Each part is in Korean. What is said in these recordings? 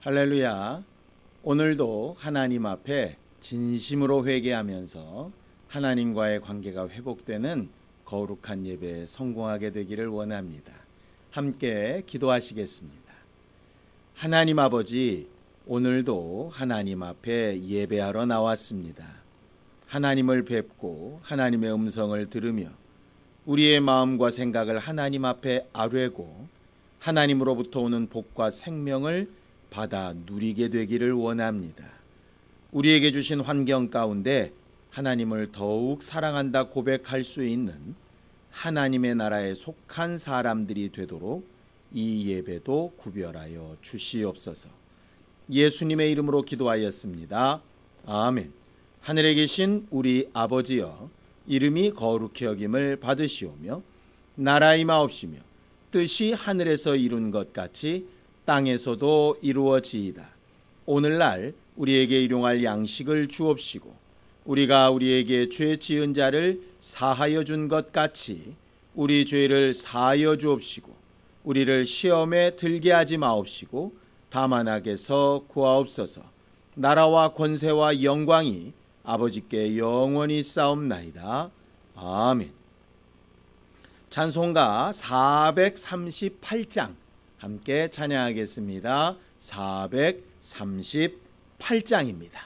할렐루야. 오늘도 하나님 앞에 진심으로 회개하면서 하나님과의 관계가 회복되는 거룩한 예배에 성공하게 되기를 원합니다. 함께 기도하시겠습니다. 하나님 아버지, 오늘도 하나님 앞에 예배하러 나왔습니다. 하나님을 뵙고 하나님의 음성을 들으며 우리의 마음과 생각을 하나님 앞에 아뢰고 하나님으로부터 오는 복과 생명을 받아 누리게 되기를 원합니다. 우리에게 주신 환경 가운데 하나님을 더욱 사랑한다 고백할 수 있는 하나님의 나라에 속한 사람들이 되도록 이 예배도 구별하여 주시옵소서. 예수님의 이름으로 기도하였습니다. 아멘. 하늘에 계신 우리 아버지여, 이름이 거룩히 여김을 받으시오며 나라 임하옵시며 뜻이 하늘에서 이룬 것 같이 땅에서도 이루어지이다. 오늘날 우리에게 일용할 양식을 주옵시고 우리가 우리에게 죄 지은 자를 사하여 준 것 같이 우리 죄를 사하여 주옵시고 우리를 시험에 들게 하지 마옵시고 다만 악에서 구하옵소서. 나라와 권세와 영광이 아버지께 영원히 싸움나이다. 아멘. 찬송가 438장 함께 찬양하겠습니다. 438장입니다.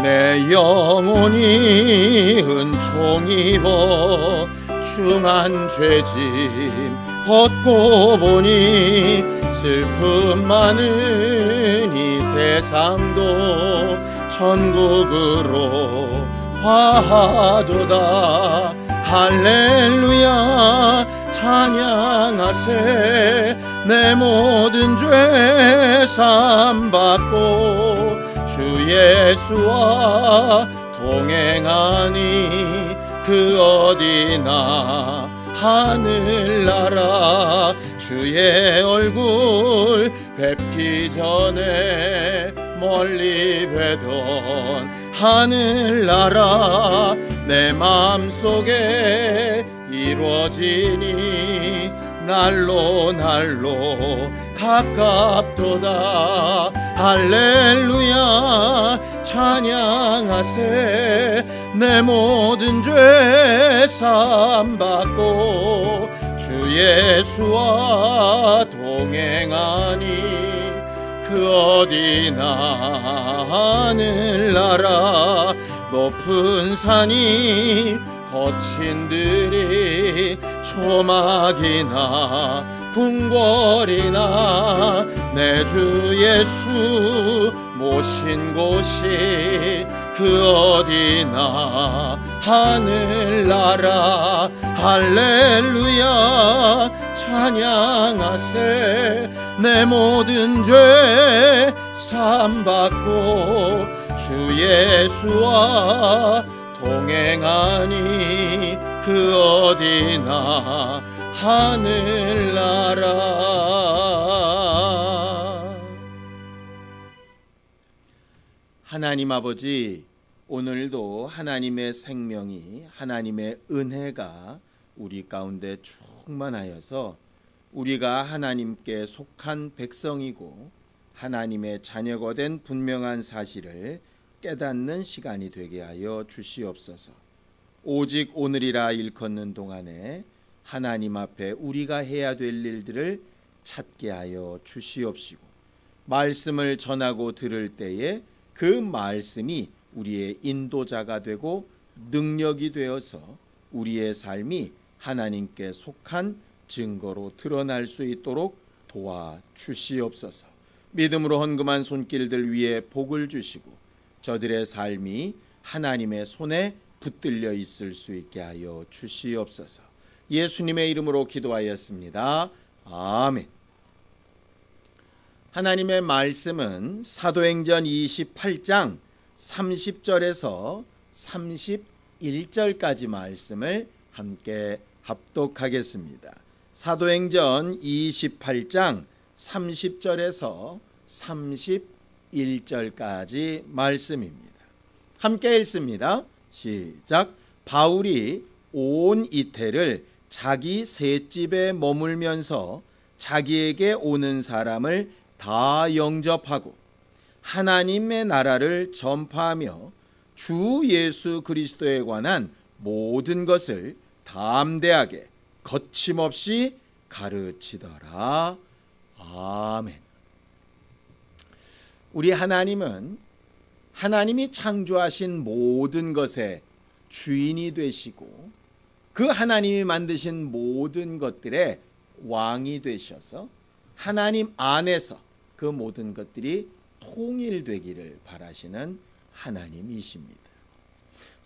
내 영혼이 은총 입어 중한 죄짐 벗고 보니 슬픔 많은 이 세상도 천국으로 화하도다. 할렐루야 찬양하세. 내 모든 죄 사함받고 주 예수와 동행하니 그 어디나 하늘나라. 주의 얼굴 뵙기 전에 멀리 뵈던 하늘나라 내 마음속에 이루어지니 날로 가깝도다. 할렐루야 찬양하세. 내 모든 죄 사함받고 주 예수와 동행하니 그 어디나 하늘나라. 높은 산이 거친 들이 초막이나 궁궐이나 내 주 예수 모신 곳이 그 어디나 하늘나라. 할렐루야 찬양하세. 내 모든 죄 사함받고 주 예수와 동행하니 그 어디나 하늘나라. 하나님 아버지, 오늘도 하나님의 생명이, 하나님의 은혜가 우리 가운데 충만하여서 우리가 하나님께 속한 백성이고 하나님의 자녀가 된 분명한 사실을 깨닫는 시간이 되게 하여 주시옵소서. 오직 오늘이라 일컫는 동안에 하나님 앞에 우리가 해야 될 일들을 찾게 하여 주시옵시고 말씀을 전하고 들을 때에 그 말씀이 우리의 인도자가 되고 능력이 되어서 우리의 삶이 하나님께 속한 증거로 드러날 수 있도록 도와주시옵소서. 믿음으로 헌금한 손길들 위에 복을 주시고 저들의 삶이 하나님의 손에 붙들려 있을 수 있게 하여 주시옵소서. 예수님의 이름으로 기도하였습니다. 아멘. 하나님의 말씀은 사도행전 28장 30절에서 31절까지 말씀을 함께 합독하겠습니다. 사도행전 28장 30절에서 31절까지 말씀입니다. 함께 읽습니다. 시작. 바울이 온 이태를 자기 셋집에 머물면서 자기에게 오는 사람을 다 영접하고 하나님의 나라를 전파하며 주 예수 그리스도에 관한 모든 것을 담대하게 거침없이 가르치더라. 아멘. 우리 하나님은 하나님이 창조하신 모든 것의 주인이 되시고 그 하나님이 만드신 모든 것들의 왕이 되셔서 하나님 안에서 그 모든 것들이 통일되기를 바라시는 하나님이십니다.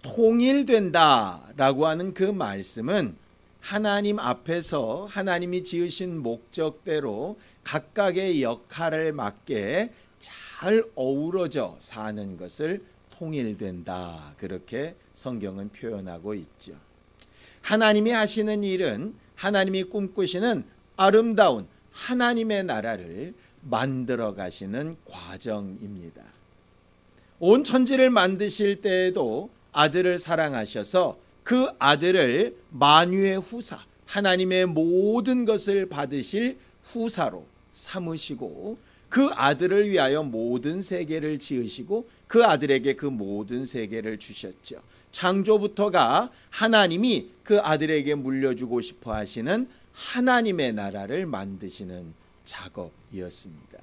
통일된다라고 하는 그 말씀은 하나님 앞에서 하나님이 지으신 목적대로 각각의 역할을 맞게 잘 어우러져 사는 것을 통일된다, 그렇게 성경은 표현하고 있죠. 하나님이 하시는 일은 하나님이 꿈꾸시는 아름다운 하나님의 나라를 만들어 가시는 과정입니다. 온 천지를 만드실 때에도 아들을 사랑하셔서 그 아들을 만유의 후사, 하나님의 모든 것을 받으실 후사로 삼으시고 그 아들을 위하여 모든 세계를 지으시고 그 아들에게 그 모든 세계를 주셨죠. 창조부터가 하나님이 그 아들에게 물려주고 싶어 하시는 하나님의 나라를 만드시는 작업이었습니다.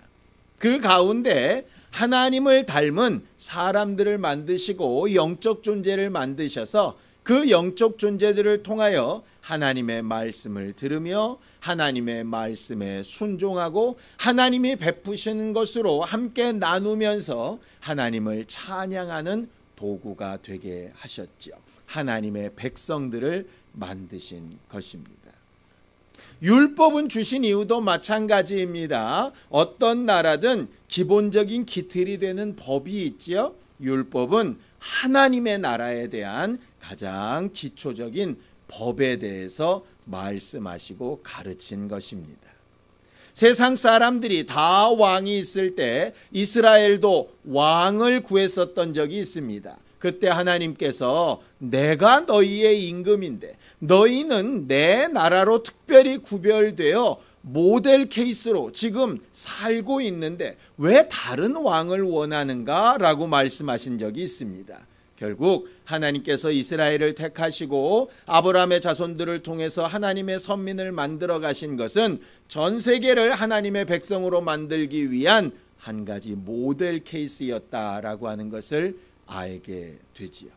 그 가운데 하나님을 닮은 사람들을 만드시고 영적 존재를 만드셔서 그 영적 존재들을 통하여 하나님의 말씀을 들으며 하나님의 말씀에 순종하고 하나님이 베푸시는 것으로 함께 나누면서 하나님을 찬양하는 도구가 되게 하셨지요. 하나님의 백성들을 만드신 것입니다. 율법은 주신 이유도 마찬가지입니다. 어떤 나라든 기본적인 기틀이 되는 법이 있지요. 율법은 하나님의 나라에 대한 가장 기초적인 법에 대해서 말씀하시고 가르친 것입니다. 세상 사람들이 다 왕이 있을 때 이스라엘도 왕을 구했었던 적이 있습니다. 그때 하나님께서 내가 너희의 임금인데 너희는 내 나라로 특별히 구별되어 모델 케이스로 지금 살고 있는데 왜 다른 왕을 원하는가? 라고 말씀하신 적이 있습니다. 결국 하나님께서 이스라엘을 택하시고 아브라함의 자손들을 통해서 하나님의 선민을 만들어 가신 것은 전 세계를 하나님의 백성으로 만들기 위한 한 가지 모델 케이스였다라고 하는 것을 알게 되지요.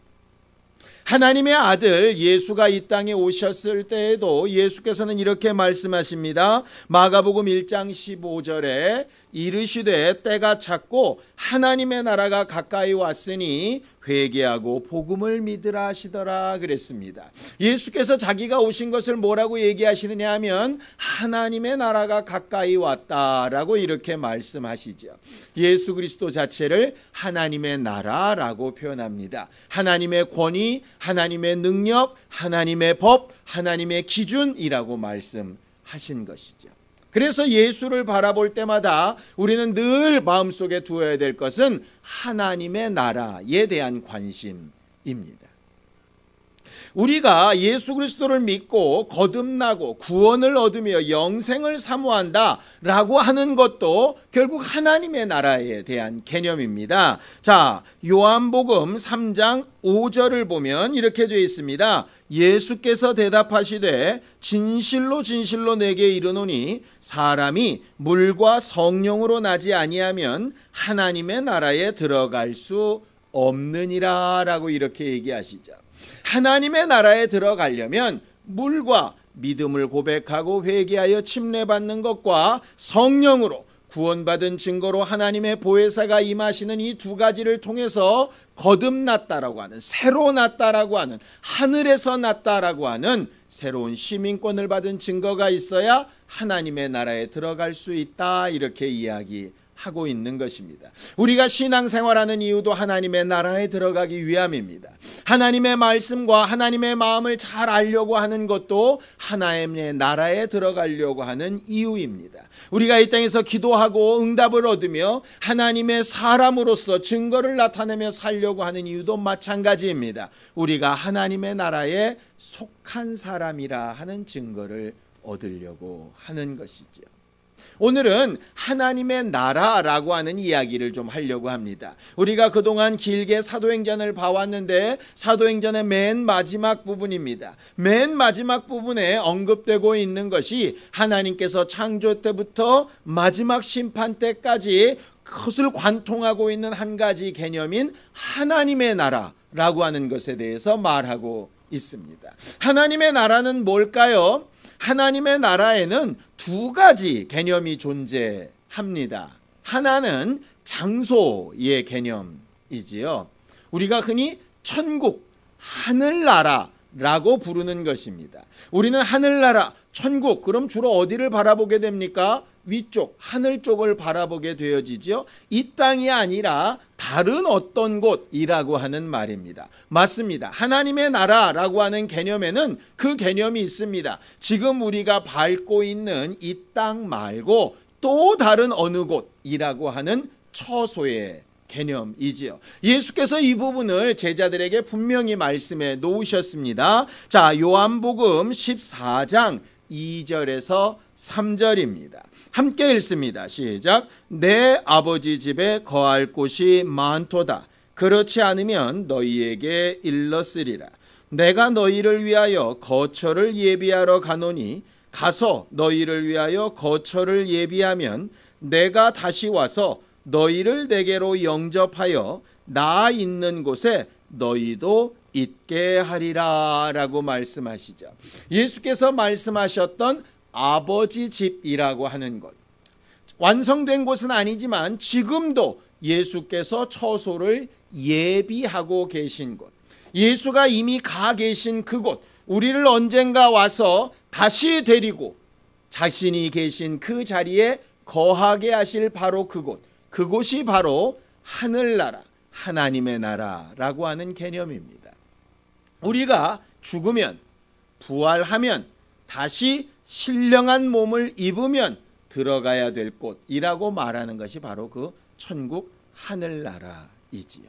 하나님의 아들 예수가 이 땅에 오셨을 때에도 예수께서는 이렇게 말씀하십니다. 마가복음 1장 15절에 이르시되 때가 찼고 하나님의 나라가 가까이 왔으니 회개하고 복음을 믿으라 하시더라 그랬습니다. 예수께서 자기가 오신 것을 뭐라고 얘기하시느냐 하면 하나님의 나라가 가까이 왔다라고 이렇게 말씀하시죠. 예수 그리스도 자체를 하나님의 나라라고 표현합니다. 하나님의 권위, 하나님의 능력, 하나님의 법, 하나님의 기준이라고 말씀하신 것이죠. 그래서 예수를 바라볼 때마다 우리는 늘 마음속에 두어야 될 것은 하나님의 나라에 대한 관심입니다. 우리가 예수 그리스도를 믿고 거듭나고 구원을 얻으며 영생을 사모한다라고 하는 것도 결국 하나님의 나라에 대한 개념입니다. 자, 요한복음 3장 5절을 보면 이렇게 되어 있습니다. 예수께서 대답하시되 진실로 진실로 내게 이르노니 사람이 물과 성령으로 나지 아니하면 하나님의 나라에 들어갈 수 없느니라 라고 이렇게 얘기하시죠. 하나님의 나라에 들어가려면 물과 믿음을 고백하고 회개하여 침례받는 것과 성령으로 구원받은 증거로 하나님의 보혜사가 임하시는 이 두 가지를 통해서 거듭났다라고 하는, 새로 났다라고 하는, 하늘에서 났다라고 하는 새로운 시민권을 받은 증거가 있어야 하나님의 나라에 들어갈 수 있다, 이렇게 이야기하셨습니다. 하고 있는 것입니다. 우리가 신앙생활하는 이유도 하나님의 나라에 들어가기 위함입니다. 하나님의 말씀과 하나님의 마음을 잘 알려고 하는 것도 하나님의 나라에 들어가려고 하는 이유입니다. 우리가 이 땅에서 기도하고 응답을 얻으며 하나님의 사람으로서 증거를 나타내며 살려고 하는 이유도 마찬가지입니다. 우리가 하나님의 나라에 속한 사람이라 하는 증거를 얻으려고 하는 것이죠. 오늘은 하나님의 나라라고 하는 이야기를 좀 하려고 합니다. 우리가 그동안 길게 사도행전을 봐왔는데 사도행전의 맨 마지막 부분입니다. 맨 마지막 부분에 언급되고 있는 것이 하나님께서 창조 때부터 마지막 심판 때까지 그것을 관통하고 있는 한 가지 개념인 하나님의 나라라고 하는 것에 대해서 말하고 있습니다. 하나님의 나라는 뭘까요? 하나님의 나라에는 두 가지 개념이 존재합니다. 하나는 장소의 개념이지요. 우리가 흔히 천국, 하늘나라라고 부르는 것입니다. 우리는 하늘나라, 천국, 그럼 주로 어디를 바라보게 됩니까? 위쪽, 하늘 쪽을 바라보게 되어지죠. 이 땅이 아니라 다른 어떤 곳이라고 하는 말입니다. 맞습니다. 하나님의 나라라고 하는 개념에는 그 개념이 있습니다. 지금 우리가 밟고 있는 이 땅 말고 또 다른 어느 곳이라고 하는 처소의 개념이지요. 예수께서 이 부분을 제자들에게 분명히 말씀해 놓으셨습니다. 자, 요한복음 14장 2절에서 3절입니다. 함께 읽습니다. 시작. 내 아버지 집에 거할 곳이 많도다. 그렇지 않으면 너희에게 일렀으리라. 내가 너희를 위하여 거처를 예비하러 가노니 가서 너희를 위하여 거처를 예비하면 내가 다시 와서 너희를 내게로 영접하여 나 있는 곳에 너희도 있게 하리라 라고 말씀하시죠. 예수께서 말씀하셨던 아버지 집이라고 하는 것, 완성된 곳은 아니지만 지금도 예수께서 처소를 예비하고 계신 곳, 예수가 이미 가 계신 그곳, 우리를 언젠가 와서 다시 데리고 자신이 계신 그 자리에 거하게 하실 바로 그곳, 그곳이 바로 하늘나라, 하나님의 나라라고 하는 개념입니다. 우리가 죽으면, 부활하면, 다시 신령한 몸을 입으면 들어가야 될 곳이라고 말하는 것이 바로 그 천국 하늘나라이지요.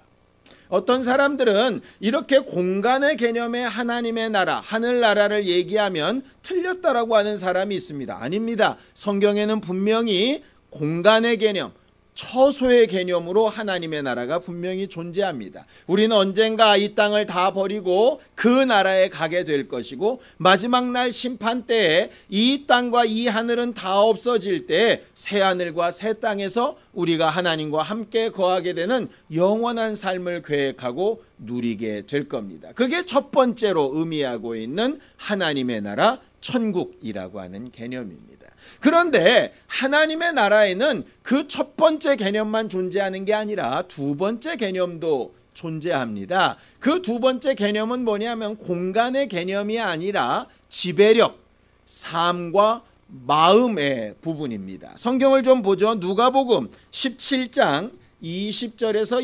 어떤 사람들은 이렇게 공간의 개념의 하나님의 나라, 하늘나라를 얘기하면 틀렸다라고 하는 사람이 있습니다. 아닙니다. 성경에는 분명히 공간의 개념, 처소의 개념으로 하나님의 나라가 분명히 존재합니다. 우리는 언젠가 이 땅을 다 버리고 그 나라에 가게 될 것이고 마지막 날 심판 때에 이 땅과 이 하늘은 다 없어질 때 새 하늘과 새 땅에서 우리가 하나님과 함께 거하게 되는 영원한 삶을 계획하고 누리게 될 겁니다. 그게 첫 번째로 의미하고 있는 하나님의 나라, 천국이라고 하는 개념입니다. 그런데 하나님의 나라에는 그 첫 번째 개념만 존재하는 게 아니라 두 번째 개념도 존재합니다. 그 두 번째 개념은 뭐냐면 공간의 개념이 아니라 지배력, 삶과 마음의 부분입니다. 성경을 좀 보죠. 누가복음 17장 20절에서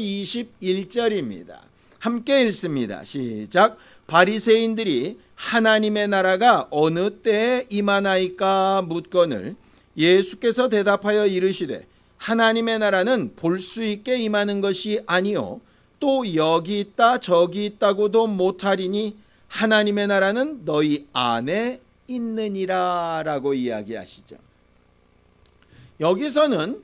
21절입니다. 함께 읽습니다. 시작. 바리새인들이 하나님의 나라가 어느 때에 임하나이까 묻거늘 예수께서 대답하여 이르시되 하나님의 나라는 볼 수 있게 임하는 것이 아니요 또 여기 있다 저기 있다고도 못하리니 하나님의 나라는 너희 안에 있느니라 라고 이야기하시죠. 여기서는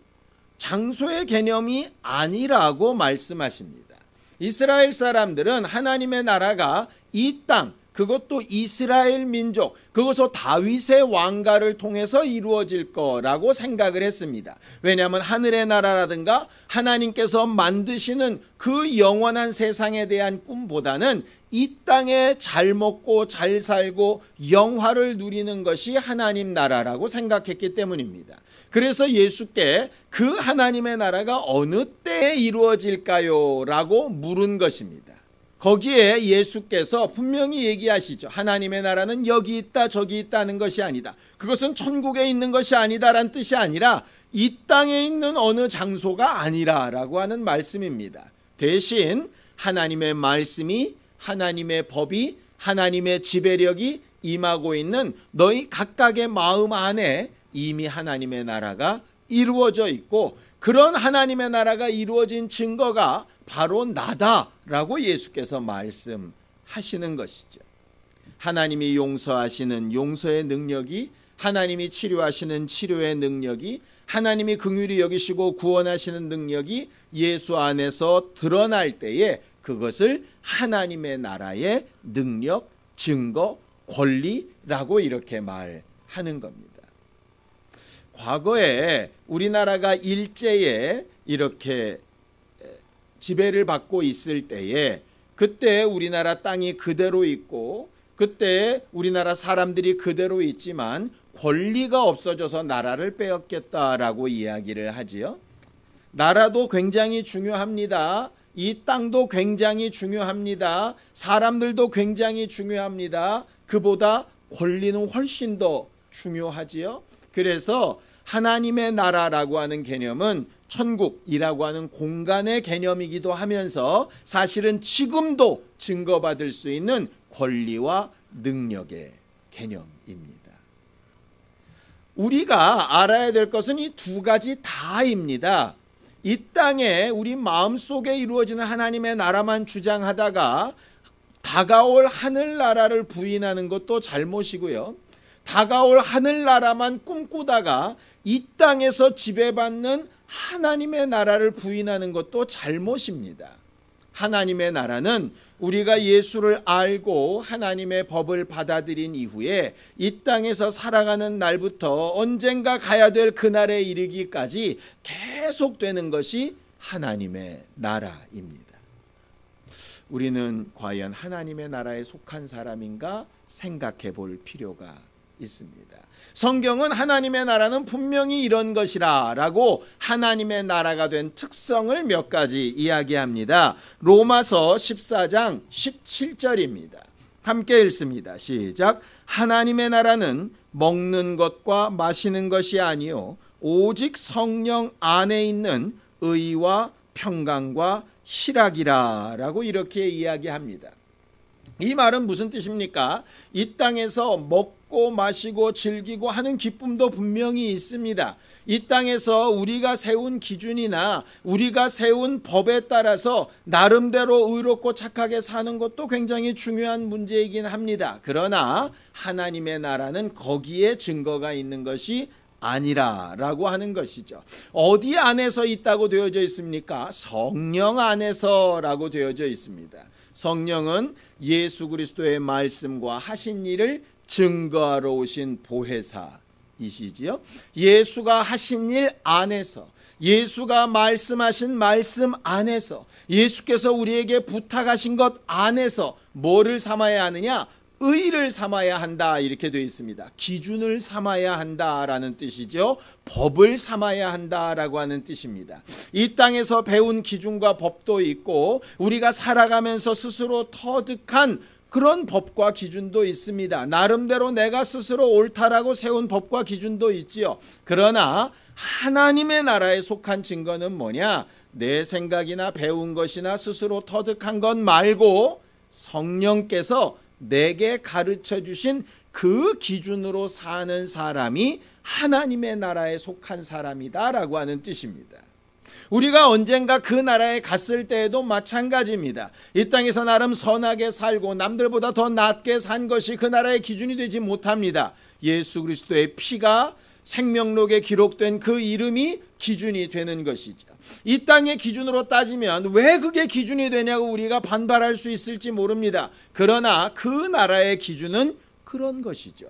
장소의 개념이 아니라고 말씀하십니다. 이스라엘 사람들은 하나님의 나라가 이 땅, 그것도 이스라엘 민족, 그것도 다윗의 왕가를 통해서 이루어질 거라고 생각을 했습니다. 왜냐하면 하늘의 나라라든가 하나님께서 만드시는 그 영원한 세상에 대한 꿈보다는 이 땅에 잘 먹고 잘 살고 영화를 누리는 것이 하나님 나라라고 생각했기 때문입니다. 그래서 예수께 그 하나님의 나라가 어느 때에 이루어질까요? 라고 물은 것입니다. 거기에 예수께서 분명히 얘기하시죠. 하나님의 나라는 여기 있다 저기 있다는 것이 아니다. 그것은 천국에 있는 것이 아니다라는 뜻이 아니라 이 땅에 있는 어느 장소가 아니라라고 하는 말씀입니다. 대신 하나님의 말씀이, 하나님의 법이, 하나님의 지배력이 임하고 있는 너희 각각의 마음 안에 이미 하나님의 나라가 이루어져 있고, 그런 하나님의 나라가 이루어진 증거가 바로 나다라고 예수께서 말씀하시는 것이죠. 하나님이 용서하시는 용서의 능력이, 하나님이 치료하시는 치료의 능력이, 하나님이 긍휼히 여기시고 구원하시는 능력이 예수 안에서 드러날 때에 그것을 하나님의 나라의 능력, 증거, 권리라고 이렇게 말하는 겁니다. 과거에 우리나라가 일제에 이렇게 지배를 받고 있을 때에, 그때 우리나라 땅이 그대로 있고 그때 우리나라 사람들이 그대로 있지만 권리가 없어져서 나라를 빼앗겼다라고 이야기를 하지요. 나라도 굉장히 중요합니다. 이 땅도 굉장히 중요합니다. 사람들도 굉장히 중요합니다. 그보다 권리는 훨씬 더 중요하지요. 그래서 하나님의 나라라고 하는 개념은 천국이라고 하는 공간의 개념이기도 하면서 사실은 지금도 증거받을 수 있는 권리와 능력의 개념입니다. 우리가 알아야 될 것은 이 두 가지 다입니다. 이 땅에 우리 마음속에 이루어지는 하나님의 나라만 주장하다가 다가올 하늘나라를 부인하는 것도 잘못이고요. 다가올 하늘나라만 꿈꾸다가 이 땅에서 지배받는 하나님의 나라를 부인하는 것도 잘못입니다. 하나님의 나라는 우리가 예수를 알고 하나님의 법을 받아들인 이후에 이 땅에서 살아가는 날부터 언젠가 가야 될 그날에 이르기까지 계속되는 것이 하나님의 나라입니다. 우리는 과연 하나님의 나라에 속한 사람인가 생각해 볼 필요가 있습니다. 성경은 하나님의 나라는 분명히 이런 것이라 라고 하나님의 나라가 된 특성을 몇 가지 이야기합니다. 로마서 14장 17절입니다. 함께 읽습니다. 시작. 하나님의 나라는 먹는 것과 마시는 것이 아니요 오직 성령 안에 있는 의와 평강과 희락이라 라고 이렇게 이야기합니다. 이 말은 무슨 뜻입니까? 이 땅에서 먹고 마시고 즐기고 하는 기쁨도 분명히 있습니다. 이 땅에서 우리가 세운 기준이나 우리가 세운 법에 따라서 나름대로 의롭고 착하게 사는 것도 굉장히 중요한 문제이긴 합니다. 그러나 하나님의 나라는 거기에 증거가 있는 것이 아니라라고 하는 것이죠. 어디 안에서 있다고 되어져 있습니까? 성령 안에서라고 되어져 있습니다. 성령은 예수 그리스도의 말씀과 하신 일을 증거하러 오신 보혜사이시지요. 예수가 하신 일 안에서, 예수가 말씀하신 말씀 안에서, 예수께서 우리에게 부탁하신 것 안에서 뭐를 삼아야 하느냐? 의를 삼아야 한다 이렇게 되어 있습니다. 기준을 삼아야 한다라는 뜻이죠. 법을 삼아야 한다라고 하는 뜻입니다. 이 땅에서 배운 기준과 법도 있고 우리가 살아가면서 스스로 터득한 그런 법과 기준도 있습니다. 나름대로 내가 스스로 옳다라고 세운 법과 기준도 있지요. 그러나 하나님의 나라에 속한 증거는 뭐냐? 내 생각이나 배운 것이나 스스로 터득한 것 말고 성령께서 내게 가르쳐 주신 그 기준으로 사는 사람이 하나님의 나라에 속한 사람이다라고 하는 뜻입니다. 우리가 언젠가 그 나라에 갔을 때에도 마찬가지입니다. 이 땅에서 나름 선하게 살고 남들보다 더 낫게 산 것이 그 나라의 기준이 되지 못합니다. 예수 그리스도의 피가 생명록에 기록된 그 이름이 기준이 되는 것이죠. 이 땅의 기준으로 따지면 왜 그게 기준이 되냐고 우리가 반발할 수 있을지 모릅니다. 그러나 그 나라의 기준은 그런 것이죠.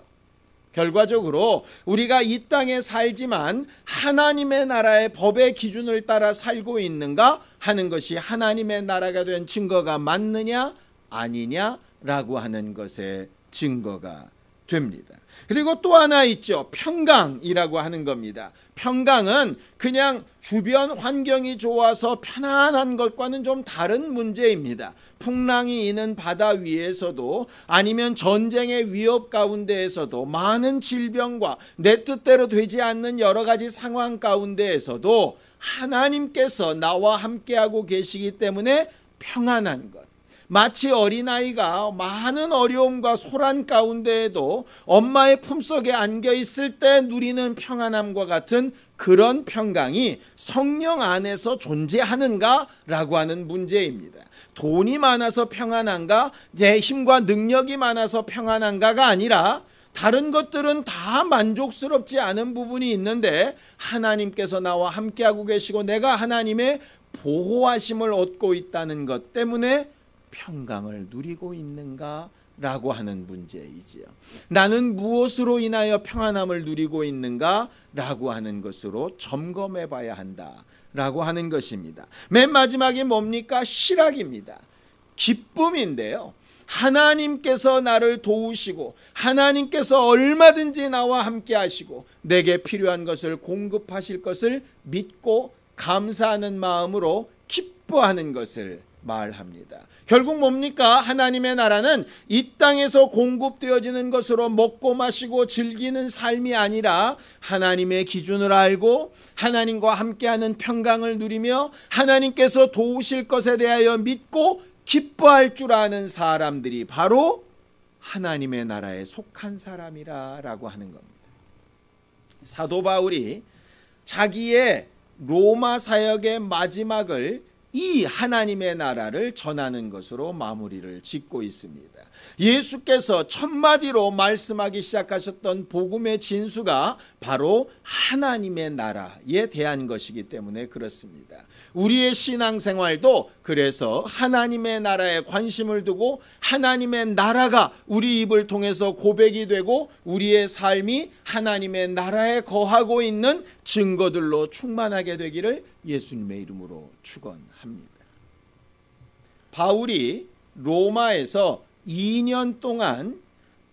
결과적으로 우리가 이 땅에 살지만 하나님의 나라의 법의 기준을 따라 살고 있는가 하는 것이 하나님의 나라가 된 증거가 맞느냐 아니냐라고 하는 것의 증거가 됩니다. 그리고 또 하나 있죠. 평강이라고 하는 겁니다. 평강은 그냥 주변 환경이 좋아서 편안한 것과는 좀 다른 문제입니다. 풍랑이 있는 바다 위에서도 아니면 전쟁의 위협 가운데에서도 많은 질병과 내 뜻대로 되지 않는 여러 가지 상황 가운데에서도 하나님께서 나와 함께하고 계시기 때문에 평안한 것. 마치 어린아이가 많은 어려움과 소란 가운데에도 엄마의 품속에 안겨 있을 때 누리는 평안함과 같은 그런 평강이 성령 안에서 존재하는가라고 하는 문제입니다. 돈이 많아서 평안한가, 내 힘과 능력이 많아서 평안한가가 아니라 다른 것들은 다 만족스럽지 않은 부분이 있는데 하나님께서 나와 함께하고 계시고 내가 하나님의 보호하심을 얻고 있다는 것 때문에 평강을 누리고 있는가라고 하는 문제이지요. 나는 무엇으로 인하여 평안함을 누리고 있는가라고 하는 것으로 점검해 봐야 한다라고 하는 것입니다. 맨 마지막이 뭡니까? 희락입니다. 기쁨인데요. 하나님께서 나를 도우시고 하나님께서 얼마든지 나와 함께 하시고 내게 필요한 것을 공급하실 것을 믿고 감사하는 마음으로 기뻐하는 것을 말합니다. 결국 뭡니까? 하나님의 나라는 이 땅에서 공급되어지는 것으로 먹고 마시고 즐기는 삶이 아니라 하나님의 기준을 알고 하나님과 함께하는 평강을 누리며 하나님께서 도우실 것에 대하여 믿고 기뻐할 줄 아는 사람들이 바로 하나님의 나라에 속한 사람이라고 하는 겁니다. 사도 바울이 자기의 로마 사역의 마지막을 이 하나님의 나라를 전하는 것으로 마무리를 짓고 있습니다. 예수께서 첫마디로 말씀하기 시작하셨던 복음의 진수가 바로 하나님의 나라에 대한 것이기 때문에 그렇습니다. 우리의 신앙생활도 그래서 하나님의 나라에 관심을 두고 하나님의 나라가 우리 입을 통해서 고백이 되고 우리의 삶이 하나님의 나라에 거하고 있는 증거들로 충만하게 되기를 예수님의 이름으로 축원합니다. 바울이 로마에서 2년 동안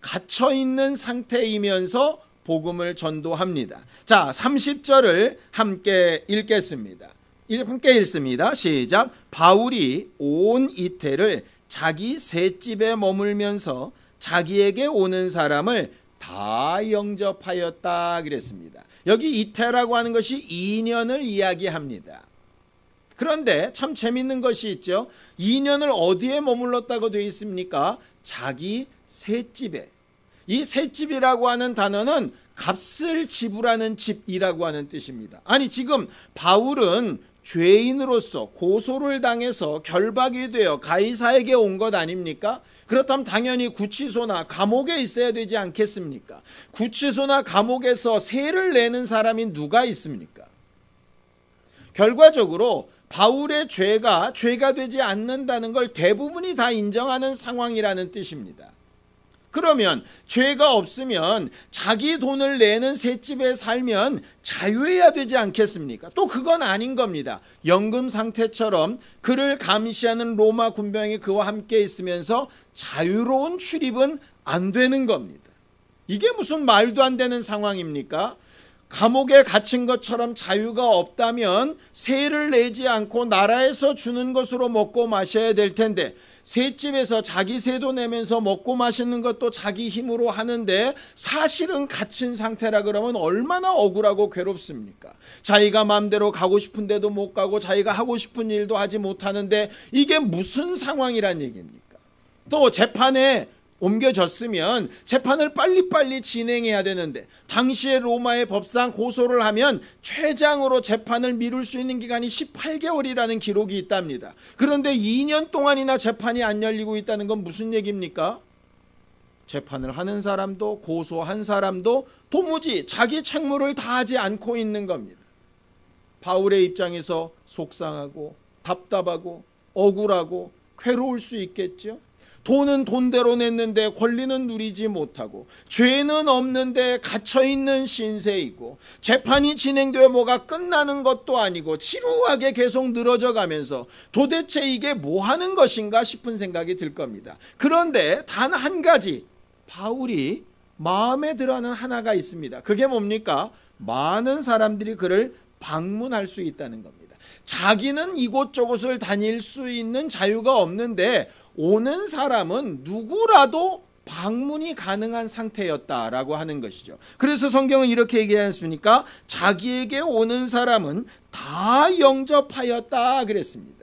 gat혀있는 상태이면서 복음을 전도합니다. 자, 30절을 함께 읽겠습니다. 함께 읽습니다. 시작. 바울이 온 이태를 자기 셋집에 머물면서 자기에게 오는 사람을 다 영접하였다 그랬습니다. 여기 이태라고 하는 것이 2년을 이야기합니다. 그런데 참 재밌는 것이 있죠. 2년을 어디에 머물렀다고 되어 있습니까? 자기 셋집에. 이 셋집이라고 하는 단어는 값을 지불하는 집이라고 하는 뜻입니다. 아니 지금 바울은 죄인으로서 고소를 당해서 결박이 되어 가이사에게 온 것 아닙니까? 그렇다면 당연히 구치소나 감옥에 있어야 되지 않겠습니까? 구치소나 감옥에서 세를 내는 사람이 누가 있습니까? 결과적으로 바울의 죄가 되지 않는다는 걸 대부분이 다 인정하는 상황이라는 뜻입니다. 그러면 죄가 없으면 자기 돈을 내는 셋집에 살면 자유해야 되지 않겠습니까? 또 그건 아닌 겁니다. 연금 상태처럼 그를 감시하는 로마 군병이 그와 함께 있으면서 자유로운 출입은 안 되는 겁니다. 이게 무슨 말도 안 되는 상황입니까? 감옥에 갇힌 것처럼 자유가 없다면 세를 내지 않고 나라에서 주는 것으로 먹고 마셔야 될 텐데 셋집에서 자기 세도 내면서 먹고 마시는 것도 자기 힘으로 하는데 사실은 갇힌 상태라 그러면 얼마나 억울하고 괴롭습니까? 자기가 마음대로 가고 싶은 데도 못 가고 자기가 하고 싶은 일도 하지 못하는데 이게 무슨 상황이란 얘기입니까? 또 재판에 옮겨졌으면 재판을 빨리빨리 진행해야 되는데 당시의 로마의 법상 고소를 하면 최장으로 재판을 미룰 수 있는 기간이 18개월이라는 기록이 있답니다. 그런데 2년 동안이나 재판이 안 열리고 있다는 건 무슨 얘기입니까? 재판을 하는 사람도 고소한 사람도 도무지 자기 책무를 다하지 않고 있는 겁니다. 바울의 입장에서 속상하고 답답하고 억울하고 괴로울 수 있겠죠. 돈은 돈대로 냈는데 권리는 누리지 못하고 죄는 없는데 갇혀있는 신세이고 재판이 진행되어 뭐가 끝나는 것도 아니고 지루하게 계속 늘어져 가면서 도대체 이게 뭐 하는 것인가 싶은 생각이 들 겁니다. 그런데 단 한 가지 바울이 마음에 들어하는 하나가 있습니다. 그게 뭡니까? 많은 사람들이 그를 방문할 수 있다는 겁니다. 자기는 이곳저곳을 다닐 수 있는 자유가 없는데 오는 사람은 누구라도 방문이 가능한 상태였다라고 하는 것이죠. 그래서 성경은 이렇게 얘기하지 않습니까? 자기에게 오는 사람은 다 영접하였다 그랬습니다.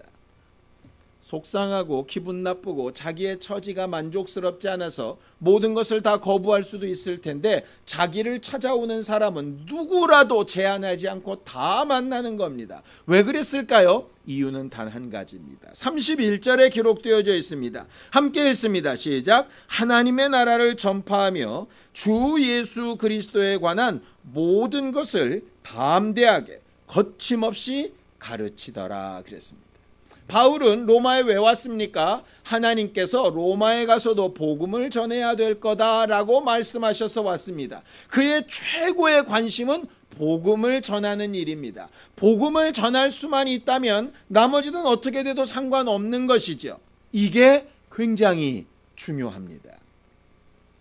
속상하고 기분 나쁘고 자기의 처지가 만족스럽지 않아서 모든 것을 다 거부할 수도 있을 텐데 자기를 찾아오는 사람은 누구라도 제한하지 않고 다 만나는 겁니다. 왜 그랬을까요? 이유는 단 한 가지입니다. 31절에 기록되어져 있습니다. 함께 읽습니다. 시작. 하나님의 나라를 전파하며 주 예수 그리스도에 관한 모든 것을 담대하게 거침없이 가르치더라 그랬습니다. 바울은 로마에 왜 왔습니까? 하나님께서 로마에 가서도 복음을 전해야 될 거다라고 말씀하셔서 왔습니다. 그의 최고의 관심은 복음을 전하는 일입니다. 복음을 전할 수만 있다면 나머지는 어떻게 돼도 상관없는 것이죠. 이게 굉장히 중요합니다.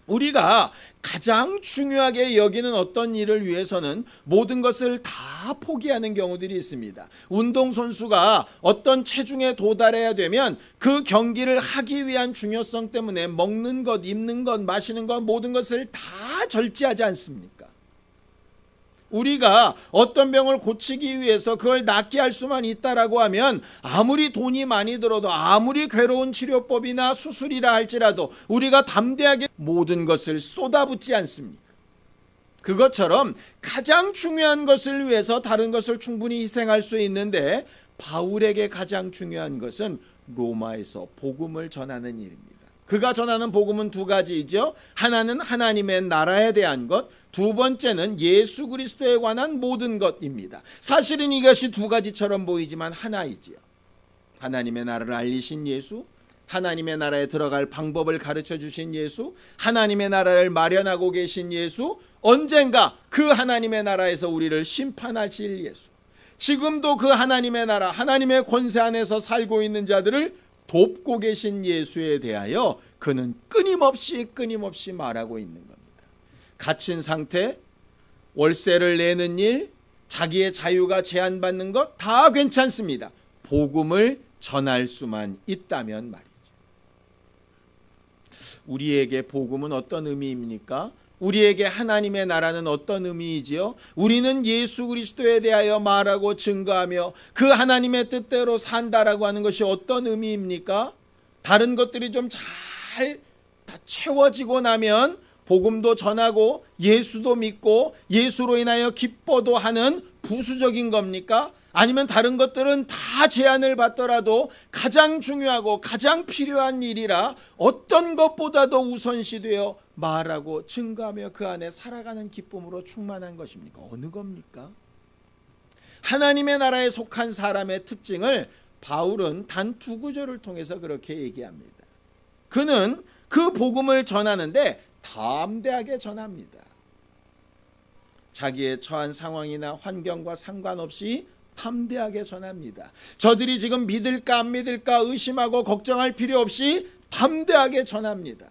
우리가 가장 중요하게 여기는 어떤 일을 위해서는 모든 것을 다 포기하는 경우들이 있습니다. 운동선수가 어떤 체중에 도달해야 되면 그 경기를 하기 위한 중요성 때문에 먹는 것, 입는 것, 마시는 것 모든 것을 다 절제하지 않습니까? 우리가 어떤 병을 고치기 위해서 그걸 낫게 할 수만 있다라고 하면 아무리 돈이 많이 들어도 아무리 괴로운 치료법이나 수술이라 할지라도 우리가 담대하게 모든 것을 쏟아붓지 않습니까? 그것처럼 가장 중요한 것을 위해서 다른 것을 충분히 희생할 수 있는데 바울에게 가장 중요한 것은 로마에서 복음을 전하는 일입니다. 그가 전하는 복음은 두 가지이죠. 하나는 하나님의 나라에 대한 것, 두 번째는 예수 그리스도에 관한 모든 것입니다. 사실은 이것이 두 가지처럼 보이지만 하나이지요. 하나님의 나라를 알리신 예수, 하나님의 나라에 들어갈 방법을 가르쳐 주신 예수, 하나님의 나라를 마련하고 계신 예수, 언젠가 그 하나님의 나라에서 우리를 심판하실 예수, 지금도 그 하나님의 나라, 하나님의 권세 안에서 살고 있는 자들을 돕고 계신 예수에 대하여 그는 끊임없이 말하고 있는 겁니다. 갇힌 상태, 월세를 내는 일, 자기의 자유가 제한받는 것 다 괜찮습니다. 복음을 전할 수만 있다면 말이죠. 우리에게 복음은 어떤 의미입니까? 우리에게 하나님의 나라는 어떤 의미이지요? 우리는 예수 그리스도에 대하여 말하고 증거하며 그 하나님의 뜻대로 산다라고 하는 것이 어떤 의미입니까? 다른 것들이 좀 잘 다 채워지고 나면 복음도 전하고 예수도 믿고 예수로 인하여 기뻐도 하는 부수적인 겁니까? 아니면 다른 것들은 다 제한을 받더라도 가장 중요하고 가장 필요한 일이라 어떤 것보다도 우선시되어 말하고 증거하며 그 안에 살아가는 기쁨으로 충만한 것입니까? 어느 겁니까? 하나님의 나라에 속한 사람의 특징을 바울은 단 두 구절을 통해서 그렇게 얘기합니다. 그는 그 복음을 전하는데 담대하게 전합니다. 자기의 처한 상황이나 환경과 상관없이 담대하게 전합니다. 저들이 지금 믿을까 안 믿을까 의심하고 걱정할 필요 없이 담대하게 전합니다.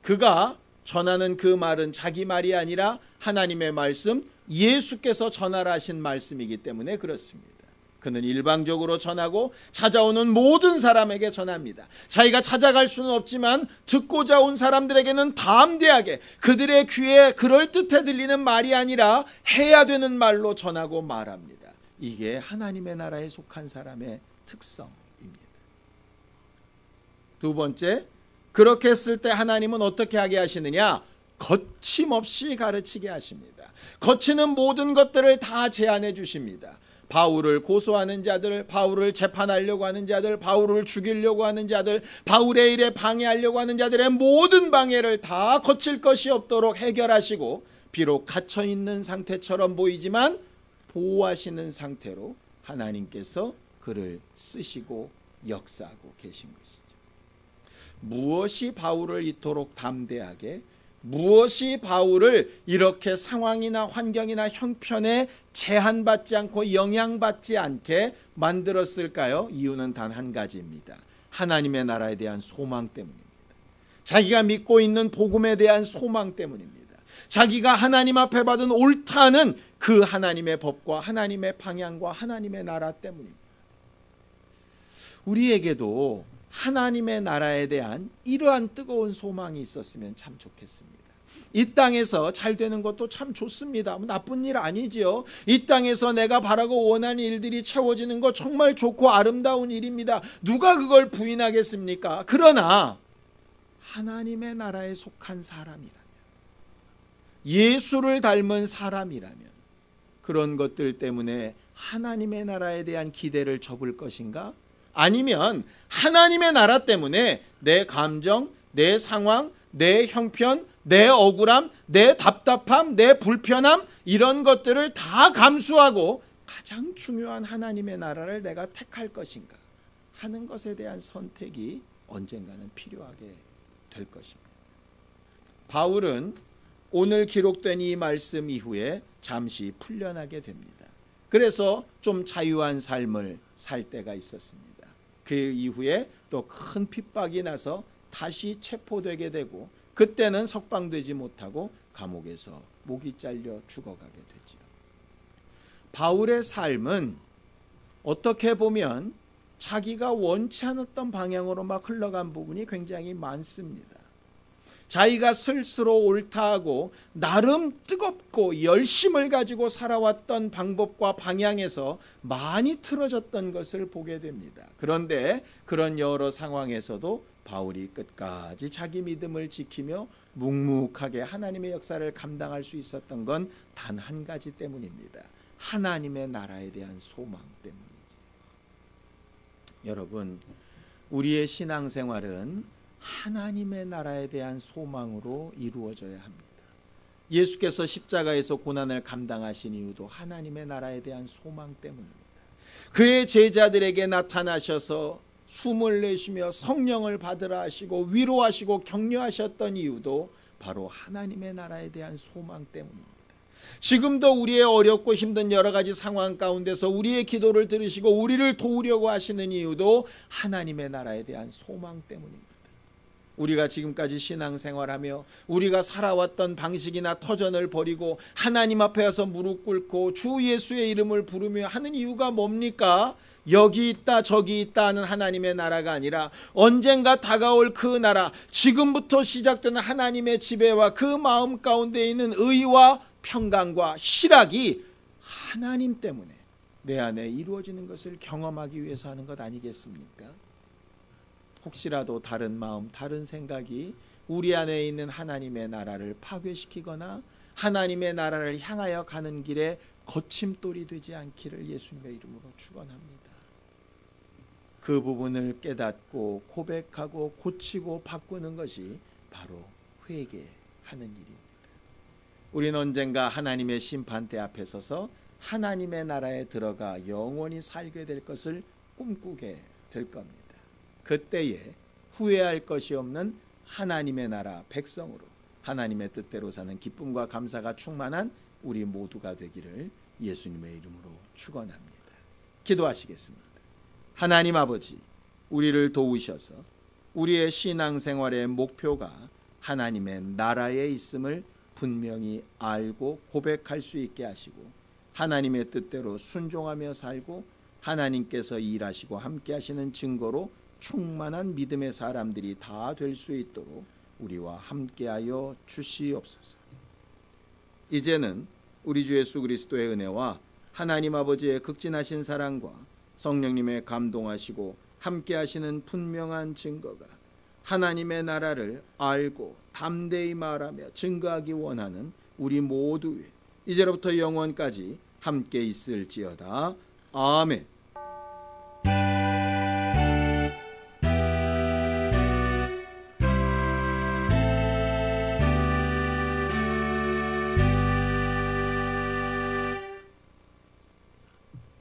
그가 전하는 그 말은 자기 말이 아니라 하나님의 말씀, 예수께서 전하라 하신 말씀이기 때문에 그렇습니다. 그는 일방적으로 전하고 찾아오는 모든 사람에게 전합니다. 자기가 찾아갈 수는 없지만 듣고자 온 사람들에게는 담대하게 그들의 귀에 그럴듯해 들리는 말이 아니라 해야 되는 말로 전하고 말합니다. 이게 하나님의 나라에 속한 사람의 특성입니다. 두 번째, 그렇게 했을 때 하나님은 어떻게 하게 하시느냐? 거침없이 가르치게 하십니다. 거치는 모든 것들을 다 제안해 주십니다. 바울을 고소하는 자들, 바울을 재판하려고 하는 자들, 바울을 죽이려고 하는 자들, 바울의 일에 방해하려고 하는 자들의 모든 방해를 다 거칠 것이 없도록 해결하시고 비록 갇혀있는 상태처럼 보이지만 보호하시는 상태로 하나님께서 그를 쓰시고 역사하고 계신 것이죠. 무엇이 바울을 이토록 담대하게, 무엇이 바울을 이렇게 상황이나 환경이나 형편에 제한받지 않고 영향받지 않게 만들었을까요? 이유는 단 한 가지입니다. 하나님의 나라에 대한 소망 때문입니다. 자기가 믿고 있는 복음에 대한 소망 때문입니다. 자기가 하나님 앞에 받은 옳다는 그 하나님의 법과 하나님의 방향과 하나님의 나라 때문입니다. 우리에게도 하나님의 나라에 대한 이러한 뜨거운 소망이 있었으면 참 좋겠습니다. 이 땅에서 잘 되는 것도 참 좋습니다. 나쁜 일 아니지요. 이 땅에서 내가 바라고 원하는 일들이 채워지는 거 정말 좋고 아름다운 일입니다. 누가 그걸 부인하겠습니까? 그러나 하나님의 나라에 속한 사람이라면, 예수를 닮은 사람이라면 그런 것들 때문에 하나님의 나라에 대한 기대를 접을 것인가? 아니면 하나님의 나라 때문에 내 감정, 내 상황, 내 형편, 내 억울함, 내 답답함, 내 불편함, 이런 것들을 다 감수하고 가장 중요한 하나님의 나라를 내가 택할 것인가 하는 것에 대한 선택이 언젠가는 필요하게 될 것입니다. 바울은 오늘 기록된 이 말씀 이후에 잠시 풀려나게 됩니다. 그래서 좀 자유한 삶을 살 때가 있었습니다. 그 이후에 또 큰 핍박이 나서 다시 체포되게 되고, 그때는 석방되지 못하고 감옥에서 목이 잘려 죽어가게 되지요. 바울의 삶은 어떻게 보면 자기가 원치 않았던 방향으로 막 흘러간 부분이 굉장히 많습니다. 자기가 스스로 옳다하고 나름 뜨겁고 열심을 가지고 살아왔던 방법과 방향에서 많이 틀어졌던 것을 보게 됩니다. 그런데 그런 여러 상황에서도 바울이 끝까지 자기 믿음을 지키며 묵묵하게 하나님의 역사를 감당할 수 있었던 건 단 한 가지 때문입니다. 하나님의 나라에 대한 소망 때문이죠. 여러분, 우리의 신앙생활은 하나님의 나라에 대한 소망으로 이루어져야 합니다. 예수께서 십자가에서 고난을 감당하신 이유도 하나님의 나라에 대한 소망 때문입니다. 그의 제자들에게 나타나셔서 숨을 내쉬며 성령을 받으라 하시고 위로하시고 격려하셨던 이유도 바로 하나님의 나라에 대한 소망 때문입니다. 지금도 우리의 어렵고 힘든 여러 가지 상황 가운데서 우리의 기도를 들으시고 우리를 도우려고 하시는 이유도 하나님의 나라에 대한 소망 때문입니다. 우리가 지금까지 신앙생활하며 우리가 살아왔던 방식이나 터전을 버리고 하나님 앞에 와서 무릎 꿇고 주 예수의 이름을 부르며 하는 이유가 뭡니까? 여기 있다 저기 있다 하는 하나님의 나라가 아니라 언젠가 다가올 그 나라, 지금부터 시작되는 하나님의 지배와 그 마음 가운데 있는 의와 평강과 희락이 하나님 때문에 내 안에 이루어지는 것을 경험하기 위해서 하는 것 아니겠습니까? 혹시라도 다른 마음, 다른 생각이 우리 안에 있는 하나님의 나라를 파괴시키거나 하나님의 나라를 향하여 가는 길에 거침돌이 되지 않기를 예수님의 이름으로 축원합니다. 그 부분을 깨닫고 고백하고 고치고 바꾸는 것이 바로 회개하는 일입니다. 우리는 언젠가 하나님의 심판대 앞에 서서 하나님의 나라에 들어가 영원히 살게 될 것을 꿈꾸게 될 겁니다. 그때에 후회할 것이 없는 하나님의 나라 백성으로 하나님의 뜻대로 사는 기쁨과 감사가 충만한 우리 모두가 되기를 예수님의 이름으로 축원합니다. 기도하시겠습니다. 하나님 아버지, 우리를 도우셔서 우리의 신앙생활의 목표가 하나님의 나라에 있음을 분명히 알고 고백할 수 있게 하시고 하나님의 뜻대로 순종하며 살고 하나님께서 일하시고 함께 하시는 증거로 충만한 믿음의 사람들이 다 될 수 있도록 우리와 함께하여 주시옵소서. 이제는 우리 주 예수 그리스도의 은혜와 하나님 아버지의 극진하신 사랑과 성령님의 감동하시고 함께하시는 분명한 증거가 하나님의 나라를 알고 담대히 말하며 증거하기 원하는 우리 모두 위에 이제로부터 영원까지 함께 있을지어다. 아멘.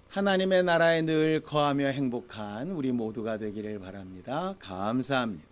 하나님의 나라에 늘 거하며 행복한 우리 모두가 되기를 바랍니다. 감사합니다.